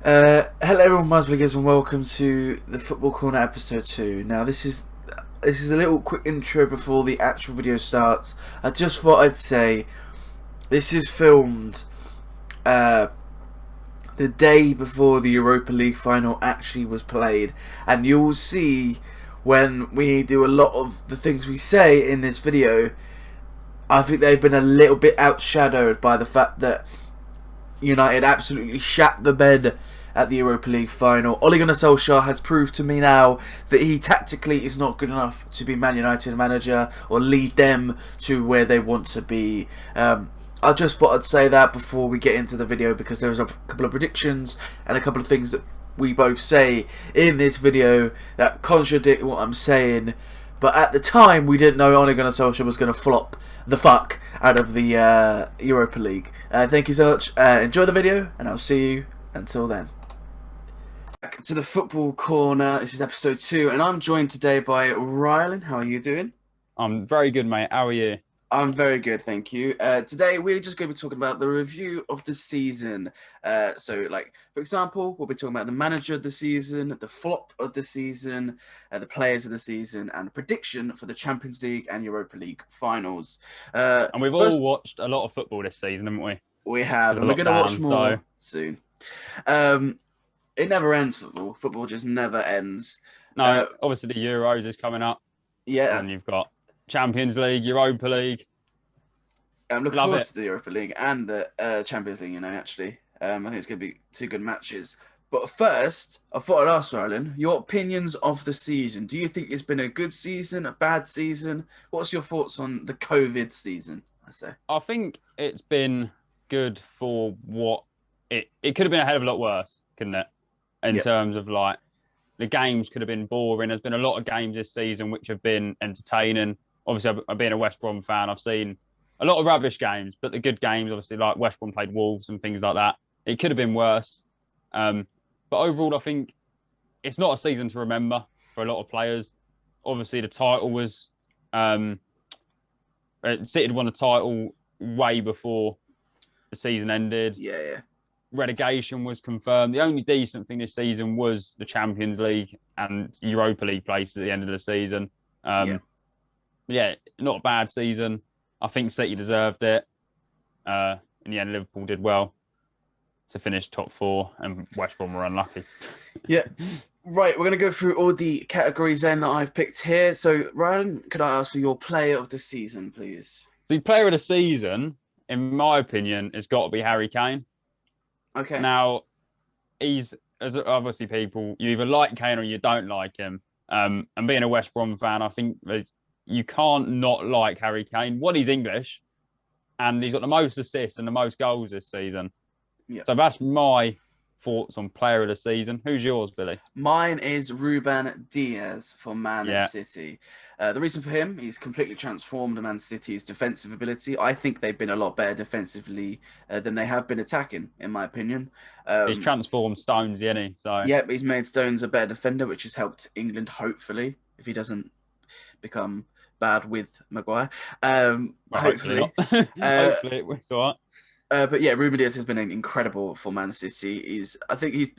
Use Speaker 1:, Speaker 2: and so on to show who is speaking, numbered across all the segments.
Speaker 1: Hello everyone, Muzbliggers, and welcome to the Football Corner episode 2. Now this is a little quick intro before the actual video starts. I just thought I'd say this is filmed the day before the Europa League final actually was played, and you'll see when we do a lot of the things we say in this video, I think they've been a little bit outshadowed by the fact that United absolutely shat the bed at the Europa League final. Ole Gunnar Solskjaer has proved to me now that he tactically is not good enough to be Man United manager or lead them to where they want to be. I just thought I'd say that before we get into the video, because there's a couple of predictions and a couple of things that we both say in this video that contradict what I'm saying. But at the time, we didn't know Ole Gunnar Solskjaer was going to flop the fuck out of the Europa League. Thank you so much. Enjoy the video, and I'll see you until then. Back to the Football Corner. This is episode 2, and I'm joined today by Rylan. How are you doing?
Speaker 2: I'm very good, mate. How are you?
Speaker 1: I'm very good, thank you. Today we're just going to be talking about the review of the season. So, like, for example, we'll be talking about the manager of the season, the flop of the season, the players of the season, and prediction for the Champions League and Europa League finals.
Speaker 2: And we've all watched a lot of football this season, haven't we?
Speaker 1: We have, and we're going to watch more soon. It never ends, football. Football just never ends.
Speaker 2: No, obviously the Euros is coming up.
Speaker 1: Yeah.
Speaker 2: And you've got Champions League, Europa League.
Speaker 1: I'm looking forward to the Europa League and the Champions League, actually. I think it's going to be two good matches. But first, I thought I'd ask, Rylan, your opinions of the season. Do you think it's been a good season, a bad season? What's your thoughts on the COVID season, I say?
Speaker 2: I think it's been good for what it could have been a hell of a lot worse, couldn't it? In terms of, like, the games could have been boring. There's been a lot of games this season which have been entertaining. Obviously, I've been a West Brom fan. I've seen a lot of rubbish games, but the good games, obviously, like West Brom played Wolves and things like that. It could have been worse. But overall, I think it's not a season to remember for a lot of players. Obviously, the title was... City had won the title way before the season ended.
Speaker 1: Yeah.
Speaker 2: Relegation was confirmed. The only decent thing this season was the Champions League and Europa League places at the end of the season. Not a bad season. I think City deserved it. In the end, Liverpool did well to finish top 4, and West Brom were unlucky.
Speaker 1: Yeah. Right, we're going to go through all the categories then that I've picked here. So, Ryan, could I ask for your player of the season, please?
Speaker 2: The player of the season, in my opinion, has got to be Harry Kane.
Speaker 1: Okay.
Speaker 2: Now, he's, as obviously people, you either like Kane or you don't like him. And being a West Brom fan, I think you can't not like Harry Kane. One, he's English, and he's got the most assists and the most goals this season.
Speaker 1: Yeah.
Speaker 2: So that's my thoughts on player of the season. Who's yours, Billy?
Speaker 1: Mine is Ruben Diaz for Man City. The reason for him, he's completely transformed Man City's defensive ability. I think they've been a lot better defensively than they have been attacking, in my opinion.
Speaker 2: He's transformed Stones, hasn't he? So
Speaker 1: yep, he's made Stones a better defender, which has helped England, hopefully, if he doesn't become bad with Maguire. Hopefully.
Speaker 2: Hopefully it's all right.
Speaker 1: But yeah, Ruben Diaz has been incredible for Man City. I think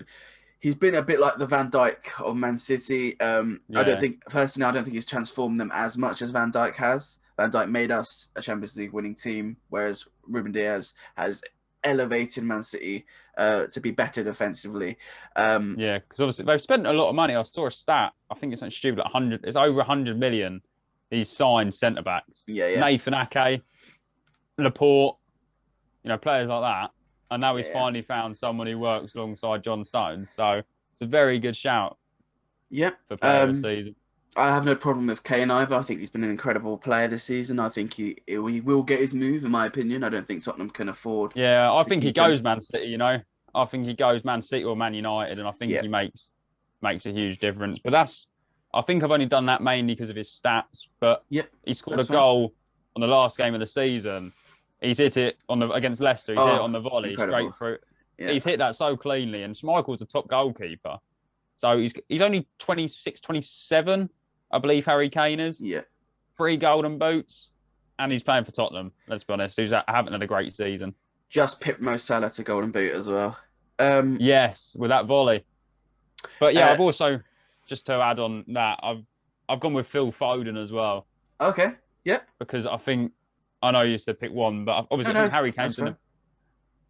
Speaker 1: he's been a bit like the Van Dijk of Man City. I don't think he's transformed them as much as Van Dijk has. Van Dijk made us a Champions League winning team, whereas Ruben Diaz has elevated Man City to be better defensively.
Speaker 2: Because obviously they've spent a lot of money. I saw a stat. I think it's something stupid, like 100. It's over 100 million. He's signed centre backs.
Speaker 1: Yeah.
Speaker 2: Nathan Ake, Laporte. Players like that. And now he's finally found someone who works alongside John Stones. So it's a very good shout.
Speaker 1: Yeah.
Speaker 2: For player of the season.
Speaker 1: I have no problem with Kane either. I think he's been an incredible player this season. I think he will get his move, in my opinion. I don't think Tottenham can afford.
Speaker 2: Yeah, I think he goes Man City, I think he goes Man City or Man United, and I think he makes a huge difference. But I think I've only done that mainly because of his stats. But he scored a goal on the last game of the season. He's hit it against Leicester. He's hit it on the volley straight through. Yeah. He's hit that so cleanly. And Schmeichel's the top goalkeeper. So he's only 26, 27, I believe Harry Kane is.
Speaker 1: Yeah.
Speaker 2: 3 golden boots. And he's playing for Tottenham, let's be honest. Who's haven't had a great season.
Speaker 1: Just pipped Mo Salah to golden boot as well.
Speaker 2: Yes, with that volley. But yeah,
Speaker 1: Uh,
Speaker 2: I've also, just to add on that, I've gone with Phil Foden as well,
Speaker 1: okay. Yep.
Speaker 2: because I know you said pick one, but
Speaker 1: No,
Speaker 2: obviously I think
Speaker 1: no,
Speaker 2: Harry
Speaker 1: that's
Speaker 2: Kane's in
Speaker 1: fine.
Speaker 2: the,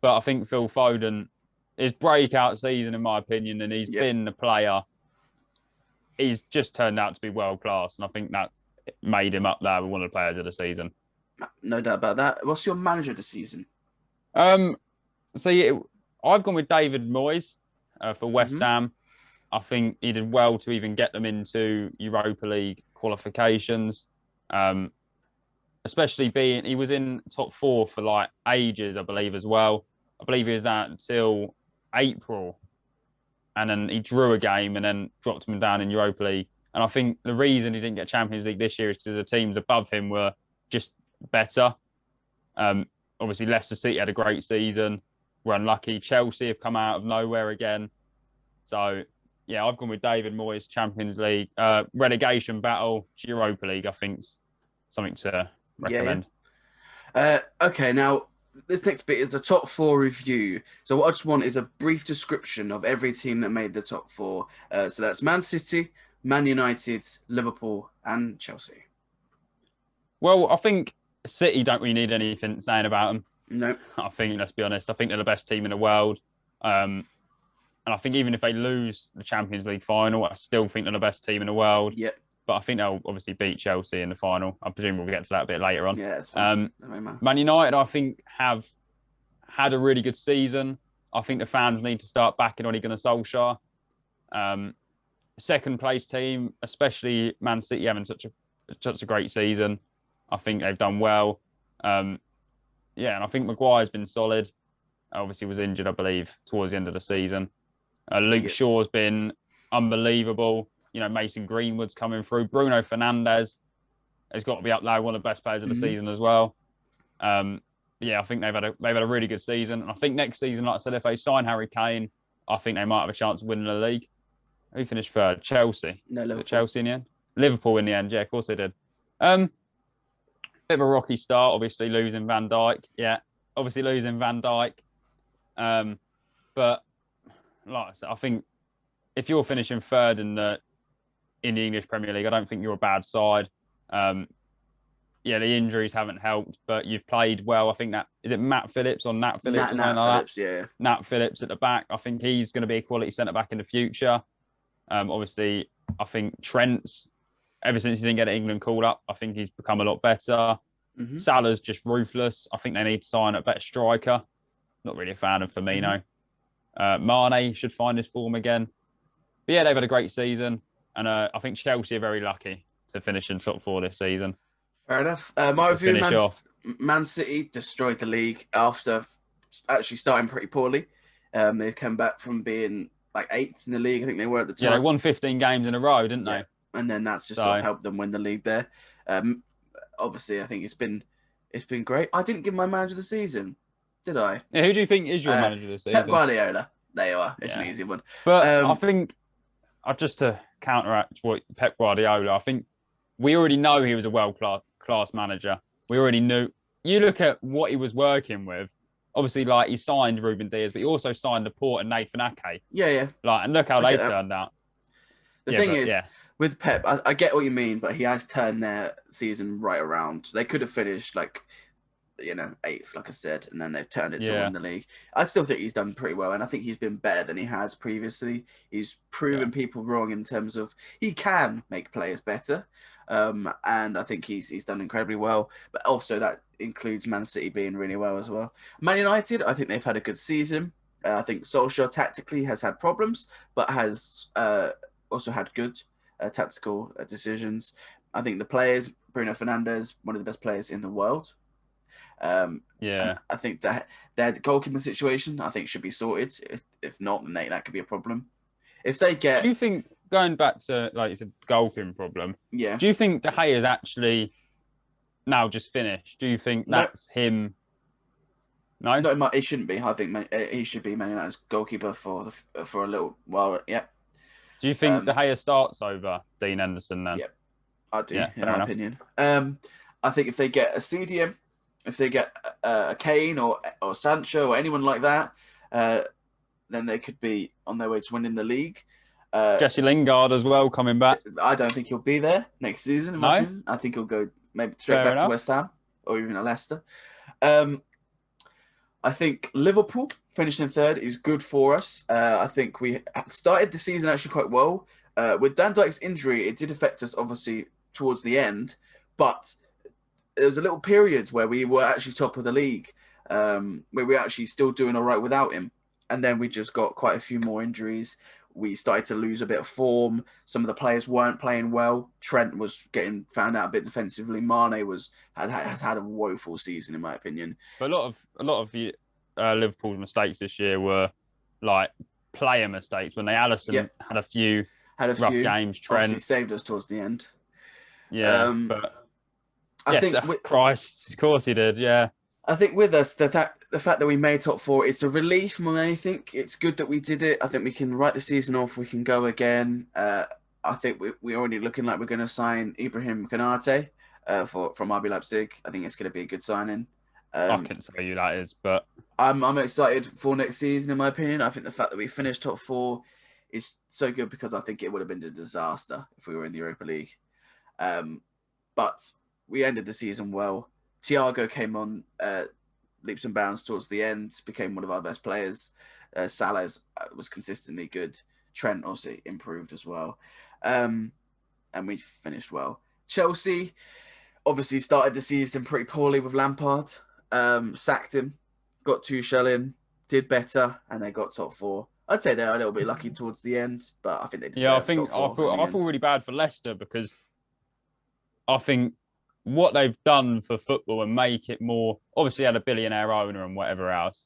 Speaker 2: but I think Phil Foden, his breakout season, in my opinion, and he's
Speaker 1: Yep.
Speaker 2: been the player. He's just turned out to be world class, and I think that made him up there with one of the players of the season.
Speaker 1: No doubt about that. What's your manager this season?
Speaker 2: Um, so yeah, I've gone with David Moyes for West
Speaker 1: Hmm.
Speaker 2: Ham. I think he did well to even get them into Europa League qualifications. Um, Especially being he was in top four for like ages, I believe as well. I believe he was out until April, and then he drew a game and then dropped him down in Europa League. And I think the reason he didn't get Champions League this year is because the teams above him were just better. Um, Obviously, Leicester City had a great season. We're unlucky. Chelsea have come out of nowhere again. So, yeah, I've gone with David Moyes, Champions League. Relegation battle, Europa League, I think's something to
Speaker 1: Yeah, yeah.
Speaker 2: recommend.
Speaker 1: Okay, now this next bit is the top four review. So what I just want is a brief description of every team that made the top four. So that's Man City, Man United, Liverpool, and Chelsea.
Speaker 2: Well, I think City don't really need anything saying about them.
Speaker 1: No.
Speaker 2: I think, let's be honest, I think they're the best team in the world. And I think even if they lose the Champions League final, I still think they're the best team in the world.
Speaker 1: Yep.
Speaker 2: But I think they'll obviously beat Chelsea in the final. I presume we'll get to that a bit later on.
Speaker 1: Yeah, that's fine. No matter.
Speaker 2: Man United, I think, have had a really good season. I think the fans need to start backing Ole Gunnar Solskjaer. Second place team, especially Man City having such a great season. I think they've done well. Yeah, and I think Maguire's been solid. Obviously, was injured, I believe, towards the end of the season. Luke
Speaker 1: Yep.
Speaker 2: Shaw's been unbelievable. You know, Mason Greenwood's coming through. Bruno Fernandes has got to be up there, one of the best players of the
Speaker 1: Hmm.
Speaker 2: season as well. Yeah, I think they've had a really good season, and I think next season, like I said, if they sign Harry Kane, I think they might have a chance of winning the league. Who finished third? Chelsea.
Speaker 1: No,
Speaker 2: Was it
Speaker 1: Liverpool.
Speaker 2: Chelsea in the end? Liverpool in the end. Yeah, of course they did. Bit of a rocky start, obviously losing Van Dijk. Yeah, obviously losing Van Dijk. But like I said, I think if you're finishing third in the English Premier League, I don't think you're a bad side. Yeah, the injuries haven't helped, but you've played well. I think that is it Matt Phillips or Nat Phillips or
Speaker 1: Nat
Speaker 2: something like that.
Speaker 1: Phillips. Yeah.
Speaker 2: Nat Phillips at the back. I think he's going to be a quality centre back in the future. Obviously, I think Trent's ever since he didn't get an England call up, I think he's become a lot better.
Speaker 1: Hmm.
Speaker 2: Salah's just ruthless. I think they need to sign a better striker. Not really a fan of Firmino. Mane should find his form again. But yeah, they've had a great season, and I think Chelsea are very lucky to finish in top four this season.
Speaker 1: Fair enough. My
Speaker 2: To
Speaker 1: review:
Speaker 2: finish off,
Speaker 1: Man City destroyed the league after actually starting pretty poorly. They've come back from being like eighth in the league. I think they were at the
Speaker 2: yeah, they
Speaker 1: time.
Speaker 2: won 15 games in a row, didn't
Speaker 1: Yeah,
Speaker 2: they?
Speaker 1: and then that's just sort of
Speaker 2: So
Speaker 1: helped them win the league there. Um, Obviously, I think it's been great. I didn't give my manager of the season, did I?
Speaker 2: yeah, who do you think is your manager this
Speaker 1: Pep
Speaker 2: season?
Speaker 1: Guardiola. There you are. It's an
Speaker 2: Yeah,
Speaker 1: easy one.
Speaker 2: but I
Speaker 1: Um,
Speaker 2: think just to counteract what Pep Guardiola, I think we already know he was a world class manager. We already knew. You look at what he was working with. Obviously, like he signed Ruben Diaz, but he also signed Laporte and Nathan Ake.
Speaker 1: yeah, yeah.
Speaker 2: Like, and look how
Speaker 1: I
Speaker 2: they
Speaker 1: get that.
Speaker 2: turned out.
Speaker 1: The
Speaker 2: Yeah,
Speaker 1: thing
Speaker 2: but
Speaker 1: is,
Speaker 2: yeah,
Speaker 1: with Pep, I get what you mean, but he has turned their season right around. They could have finished like, eighth, like I said, and then they've turned it to
Speaker 2: yeah,
Speaker 1: win the league. I still think he's done pretty well, and I think he's been better than he has previously. He's
Speaker 2: yeah.
Speaker 1: proven people wrong in terms of he can make players better, and I think he's done incredibly well. But also that includes Man City being really well as well. Man United, I think they've had a good season. I think Solskjaer tactically has had problems, but has also had good tactical decisions. I think the players, Bruno Fernandes, one of the best players in the world. And
Speaker 2: Yeah.
Speaker 1: I think that their goalkeeping situation, I think, should be sorted. If not, then that could be a problem. If they
Speaker 2: Do
Speaker 1: get,
Speaker 2: you think going back to like you said, goalkeeping problem?
Speaker 1: yeah,
Speaker 2: Do you think De Gea is actually now just finished? Do you think
Speaker 1: no,
Speaker 2: that's him? No.
Speaker 1: no, it shouldn't be. I think he should be Man United's goalkeeper for a little while. Yeah,
Speaker 2: Do you think De
Speaker 1: um,
Speaker 2: Gea starts over Dean Henderson then?
Speaker 1: yeah, I do,
Speaker 2: Yeah,
Speaker 1: in
Speaker 2: fair
Speaker 1: my
Speaker 2: enough.
Speaker 1: opinion. I think if they get a CDM, if they get a Kane or Sancho or anyone like that, then they could be on their way to winning the league.
Speaker 2: Jesse Lingard as well coming back.
Speaker 1: I don't think he'll be there next season, in my
Speaker 2: No,
Speaker 1: opinion. I think he'll go maybe straight
Speaker 2: fair
Speaker 1: back to
Speaker 2: enough.
Speaker 1: West Ham or even a Leicester. Um, I think Liverpool finishing in third is good for us. I think we started the season actually quite well. With Dan Dyke's injury, it did affect us obviously towards the end, but there was a little period where we were actually top of the league, where we were actually still doing all right without him. And then we just got quite a few more injuries. We started to lose a bit of form. Some of the players weren't playing well. Trent was getting found out a bit defensively. Mane has had a woeful season, in my opinion.
Speaker 2: But a lot of the Liverpool's mistakes this year were like player mistakes. When they Allison
Speaker 1: Yep,
Speaker 2: had a few
Speaker 1: had a
Speaker 2: rough
Speaker 1: few.
Speaker 2: games,
Speaker 1: Obviously
Speaker 2: Trent,
Speaker 1: saved us towards the end.
Speaker 2: yeah,
Speaker 1: Um,
Speaker 2: but
Speaker 1: I
Speaker 2: yes,
Speaker 1: think
Speaker 2: Christ, of course he did, yeah.
Speaker 1: I think with us, the fact that we made top four, it's a relief more than anything. It's good that we did it. I think we can write the season off. We can go again. I think we're already looking like we're going to sign Ibrahim Konate from RB Leipzig. I think it's going to be a good signing.
Speaker 2: I
Speaker 1: Um,
Speaker 2: couldn't tell you that is, but
Speaker 1: I'm excited for next season. In my opinion, I think the fact that we finished top four is so good because I think it would have been a disaster if we were in the Europa League. But we ended the season well. Thiago came on leaps and bounds towards the end, became one of our best players. Salah was consistently good. Trent also improved as well. And we finished well. Chelsea obviously started the season pretty poorly with Lampard. Sacked him, got Tuchel in, did better, and they got top four. I'd say they're a little bit lucky towards the end, but I think they
Speaker 2: yeah, I
Speaker 1: deserve top
Speaker 2: think
Speaker 1: four in the
Speaker 2: I feel
Speaker 1: end.
Speaker 2: really bad for Leicester because I think what they've done for football and make it more obviously had a billionaire owner and whatever else,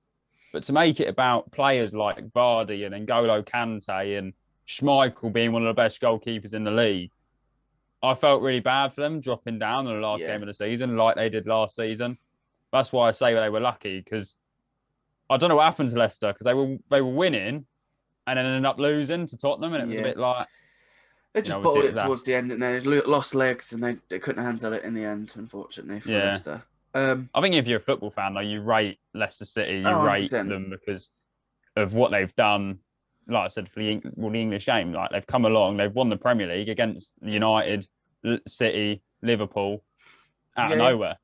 Speaker 2: but to make it about players like Vardy and N'Golo Kante and Schmeichel being one of the best goalkeepers in the league, I felt really bad for them dropping down in the last
Speaker 1: Yeah,
Speaker 2: game of the season like they did last season. That's why I say they were lucky because I don't know what happened to Leicester because they were winning and then ended up losing to Tottenham and it was a
Speaker 1: yeah.
Speaker 2: bit like
Speaker 1: They just
Speaker 2: obviously
Speaker 1: bottled
Speaker 2: it
Speaker 1: it
Speaker 2: was that
Speaker 1: towards the end, and they lost legs, and they couldn't handle it in the end, unfortunately for
Speaker 2: yeah.
Speaker 1: Leicester.
Speaker 2: I think if you're a football fan though, you rate Leicester City,
Speaker 1: Oh,
Speaker 2: you rate
Speaker 1: 100%.
Speaker 2: them because of what they've done. Like I said for the English game, like they've come along, they've won the Premier League against United, City, Liverpool out of
Speaker 1: Yeah, yeah.
Speaker 2: nowhere.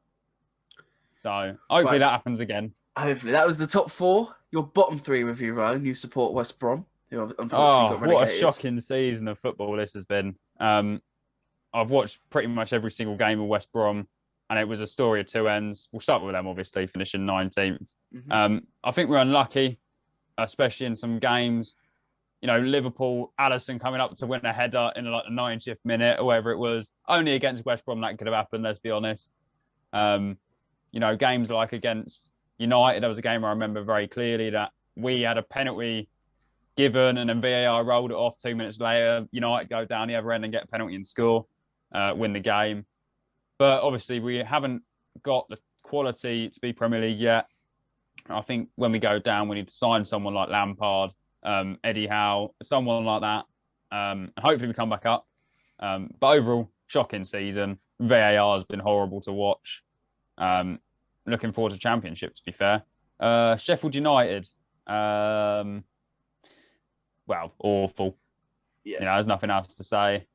Speaker 2: So hopefully
Speaker 1: Right.
Speaker 2: that happens again.
Speaker 1: Hopefully that was the top four. Your bottom three with you, Rylan. You support West Brom, who unfortunately
Speaker 2: Oh,
Speaker 1: got
Speaker 2: what a
Speaker 1: relegated.
Speaker 2: shocking season of football this has been. I've watched pretty much every single game of West Brom, and it was a story of two ends. We'll start with them, obviously, finishing 19th.
Speaker 1: Hmm.
Speaker 2: I think we're unlucky, especially in some games. You know, Liverpool, Allison coming up to win a header in like the 90th minute or whatever it was. Only against West Brom that could have happened, let's be honest. You know, games like against United, there was a game I remember very clearly that we had a penalty given and then VAR rolled it off 2 minutes later. United go down the other end and get a penalty and score, win the game. But obviously, we haven't got the quality to be Premier League yet. I think when we go down, we need to sign someone like Lampard, Eddie Howe, someone like that. And hopefully, we come back up. But overall, shocking season. VAR has been horrible to watch. Looking forward to Championship, to be fair. Sheffield United, well, awful.
Speaker 1: Yeah.
Speaker 2: You know, there's nothing else to say.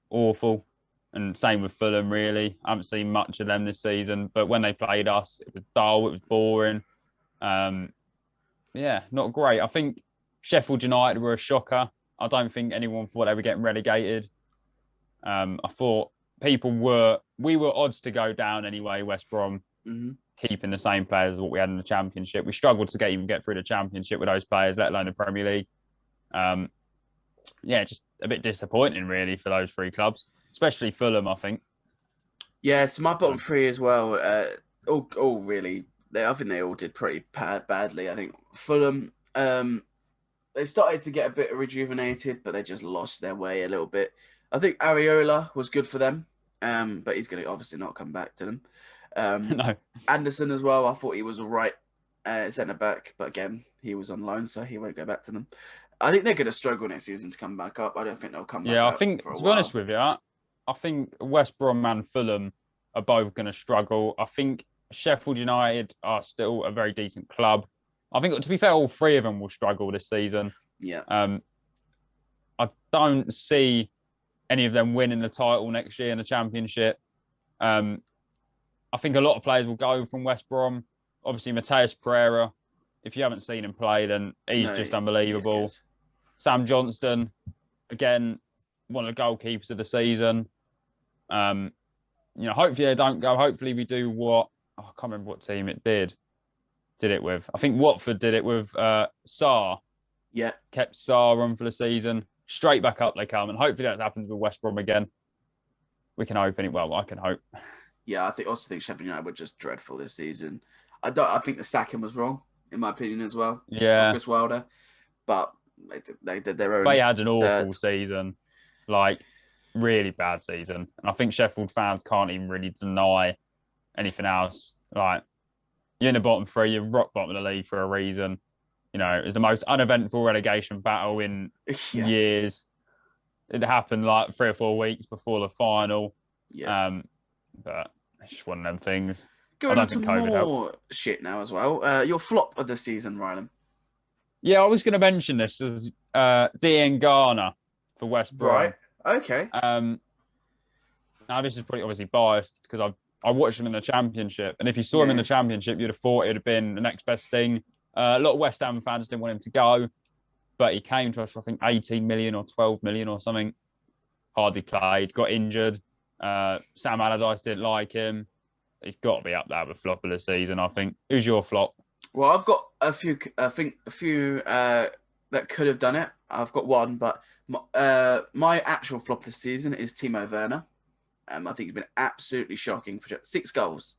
Speaker 2: Awful. And same with Fulham, really. I haven't seen much of them this season, but when they played us, it was dull, it was boring. Yeah, not great. I think Sheffield United were a shocker. I don't think anyone thought they were getting relegated. I thought we were odds to go down anyway, West Brom,
Speaker 1: Hmm.
Speaker 2: keeping the same players as what we had in the Championship. We struggled to even get through the Championship with those players, let alone the Premier League. Yeah, just a bit disappointing, really, for those three clubs, especially Fulham, I think.
Speaker 1: Yeah, so my bottom three as well. All really. I think they all did pretty badly. I think Fulham. They started to get a bit rejuvenated, but they just lost their way a little bit. I think Areola was good for them, but he's going to obviously not come back to them.
Speaker 2: No.
Speaker 1: Anderson as well. I thought he was all right centre back, but again, he was on loan, so he won't go back to them. I think they're going to struggle next season to come back up. I don't think they'll come back
Speaker 2: Yeah, I
Speaker 1: up
Speaker 2: think,
Speaker 1: for a
Speaker 2: to be honest
Speaker 1: while.
Speaker 2: with you, I think West Brom and Fulham are both going to struggle. I think Sheffield United are still a very decent club. I think, to be fair, all three of them will struggle this season.
Speaker 1: Yeah.
Speaker 2: I don't see any of them winning the title next year in the Championship. I think a lot of players will go from West Brom. Obviously, Mateus Pereira, if you haven't seen him play, then he's just unbelievable. Sam Johnston, again, one of the goalkeepers of the season. Hopefully they don't go. Hopefully we do what I can't remember what team it did it with. I think Watford did it with Sarr.
Speaker 1: Yeah.
Speaker 2: Kept Sarr on for the season. Straight back up they come, and hopefully that happens with West Brom again. We can hope. Well, I can hope.
Speaker 1: Yeah, I also think Sheffield United were just dreadful this season. I think the sacking was wrong, in my opinion, as well.
Speaker 2: Yeah.
Speaker 1: Chris Wilder. But they did their own.
Speaker 2: They had an awful season. Like, really bad season. And I think Sheffield fans can't even really deny anything else. Like, you're in the bottom three, you're rock bottom of the league for a reason. You know, it's the most uneventful relegation battle in years. It happened like 3 or 4 weeks before the final.
Speaker 1: Yeah.
Speaker 2: But it's just one of them things.
Speaker 1: Going on to more shit now as well. Your flop of the season, Rylan.
Speaker 2: Yeah, I was going to mention this as Dean Garner for West Brom.
Speaker 1: Right. Okay.
Speaker 2: Now this is probably obviously biased because I watched him in the Championship, and if you saw him in the Championship, you'd have thought it would have been the next best thing. A lot of West Ham fans didn't want him to go, but he came to us for I think 18 million or 12 million or something. Hardly played, got injured. Sam Allardyce didn't like him. He's got to be up there with flop of the season, I think. Who's your flop?
Speaker 1: Well, I've got a few. I think a few that could have done it. I've got one, but my actual flop of the season is Timo Werner. I think he's been absolutely shocking for just 6 goals.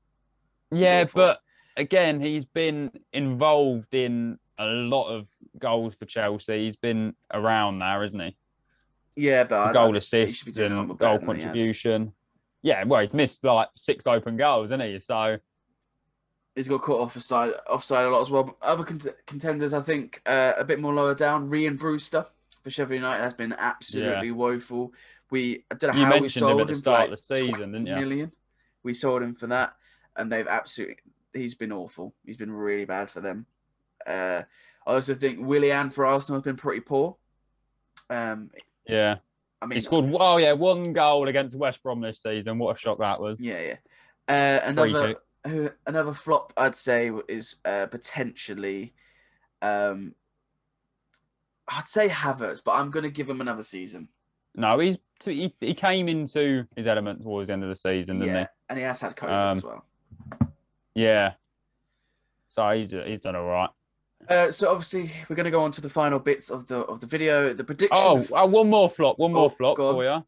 Speaker 2: Yeah, but again, he's been involved in a lot of goals for Chelsea. He's been around there, isn't he?
Speaker 1: Yeah, but
Speaker 2: goal assists and goal contribution. Yeah, well, he's missed like 6 open goals, hasn't he? So
Speaker 1: he's got caught offside a lot as well. But other contenders, I think, a bit more lower down. Ryan Brewster for Sheffield United has been absolutely woeful. I don't know how we sold him for like the season, 20 million. We sold him for that, and he's been awful. He's been really bad for them. I also think Willian for Arsenal has been pretty poor.
Speaker 2: Yeah. I mean, he scored 1 goal against West Brom this season. What a shock that was.
Speaker 1: Yeah. Another flop I'd say is potentially I'd say Havertz, but I'm going to give him another season.
Speaker 2: No, he came into his element towards the end of the season, didn't he?
Speaker 1: And he has had COVID as well.
Speaker 2: Yeah. So he's done all right.
Speaker 1: So obviously we're going to go on to the final bits of the video. The prediction.
Speaker 2: One more flop for you.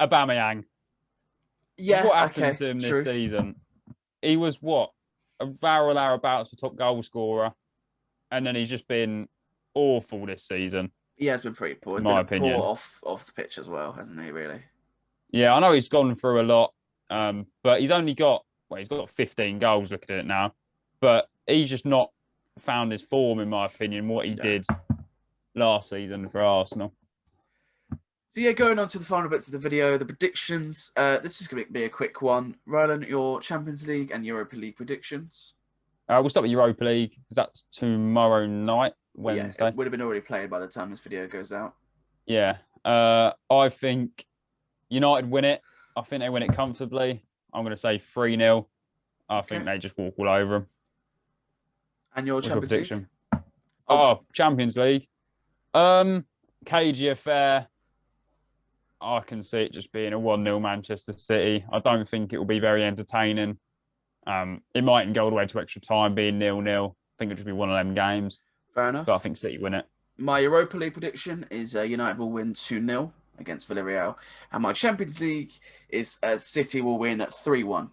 Speaker 2: Aubameyang.
Speaker 1: Yeah.
Speaker 2: What happened to him this season? He was a barrel thereabouts for top goal scorer, and then he's just been awful this season.
Speaker 1: He has been pretty poor.
Speaker 2: In my opinion,
Speaker 1: poor off the pitch as well, hasn't he? Really?
Speaker 2: Yeah, I know he's gone through a lot, but he's only got 15 goals looking at it now, but he's just not found his form, in my opinion, what he did last season for Arsenal.
Speaker 1: So yeah, going on to the final bits of the video, the predictions. This is going to be a quick one. Rylan, your Champions League and Europa League predictions.
Speaker 2: We'll start with Europa League because that's tomorrow night, Wednesday.
Speaker 1: Yeah, it would have been already played by the time this video goes out.
Speaker 2: Yeah. I think United win it. I think they win it comfortably. I'm going to say 3-0. I think they just walk all over them.
Speaker 1: And your Champions League?
Speaker 2: Champions League. cagey affair. I can see it just being a 1-0 Manchester City. I don't think it will be very entertaining. It mightn't go all the way to extra time, being 0-0. I think it'll just be one of them games.
Speaker 1: Fair enough.
Speaker 2: But I think City win it.
Speaker 1: My Europa League prediction is United will win 2-0 against Villarreal. And my Champions League is City will win at 3-1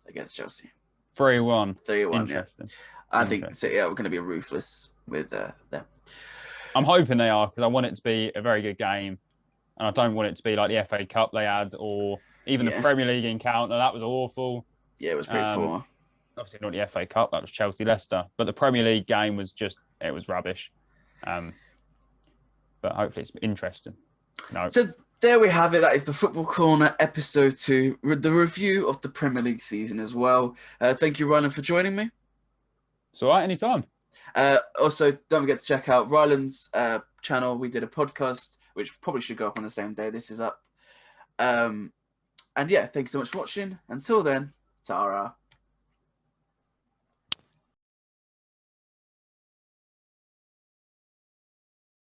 Speaker 1: against Chelsea.
Speaker 2: 3-1.
Speaker 1: 3-1,
Speaker 2: Interesting.
Speaker 1: Yeah. I think City are going to be ruthless with them.
Speaker 2: I'm hoping they are, because I want it to be a very good game. And I don't want it to be like the FA Cup they had, or even the Premier League encounter. That was awful.
Speaker 1: Yeah, it was pretty poor.
Speaker 2: Obviously not the FA Cup, that was Chelsea-Leicester. But the Premier League game was it was rubbish. But hopefully it's interesting. No.
Speaker 1: So there we have it. That is the Football Corner episode 2, with the review of the Premier League season as well. Thank you, Rylan, for joining me.
Speaker 2: It's all right, anytime.
Speaker 1: Also, don't forget to check out Rylan's channel. We did a podcast, which probably should go up on the same day this is up. And yeah, thanks so much for watching. Until then, ta-ra.